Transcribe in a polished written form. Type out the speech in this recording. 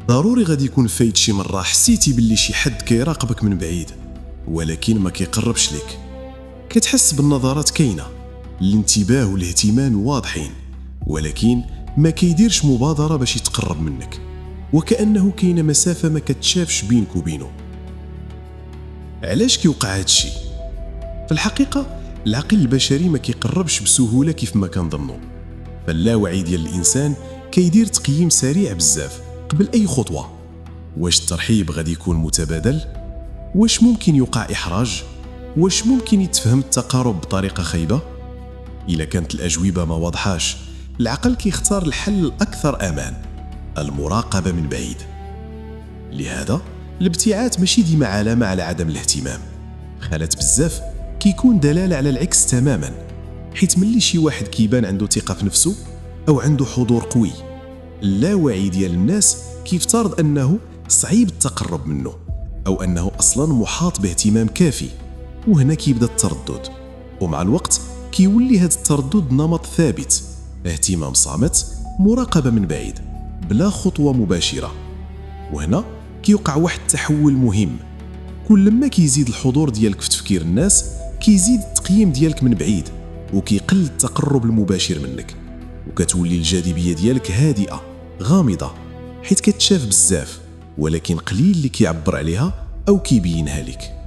ضروري غادي يكون فايت شي مرة حسيتي باللي شي حد كيراقبك من بعيد ولكن ما كيقربش لك. كتحس بالنظرات كاينة، الانتباه والاهتمام واضحين، ولكن ما كيديرش مبادرة باش يتقرب منك، وكأنه كاينة مسافة ما كتشافش بينك وبينه. علاش كيوقع هادشي؟ في الحقيقة العقل البشري ما كيقربش بسهولة كيف ما كنظنوا، فاللاوعي ديال الإنسان كيدير تقييم سريع بزاف قبل أي خطوة. واش الترحيب غادي يكون متبادل؟ واش ممكن يوقع إحراج؟ واش ممكن يتفهم التقارب بطريقة خايبة؟ إلا كانت الأجوبة ما واضحاش، العقل كيختار الحل الأكثر أمان، المراقبة من بعيد. لهذا الابتعاد ماشي ديما علامة على عدم الاهتمام، خالات بزاف كيكون دلالة على العكس تماما، حيت ملي شي واحد كيبان عنده ثقة في نفسه أو عنده حضور قوي، اللاوعي ديال الناس كيفترض أنه صعيب التقرب منه، أو أنه أصلا محاط باهتمام كافي. وهنا كيبدا التردد، ومع الوقت كيولي هذا التردد نمط ثابت، اهتمام صامت، مراقبة من بعيد بلا خطوة مباشرة. وهنا كيوقع واحد التحول مهم، كل ما كيزيد الحضور ديالك في تفكير الناس كيزيد التقييم ديالك من بعيد، وكيقل التقرب المباشر منك، وكتولي الجاذبية ديالك هادئة غامضة، حيت كتشاف بزاف ولكن قليل اللي كيعبر عليها أو كيبينها لك.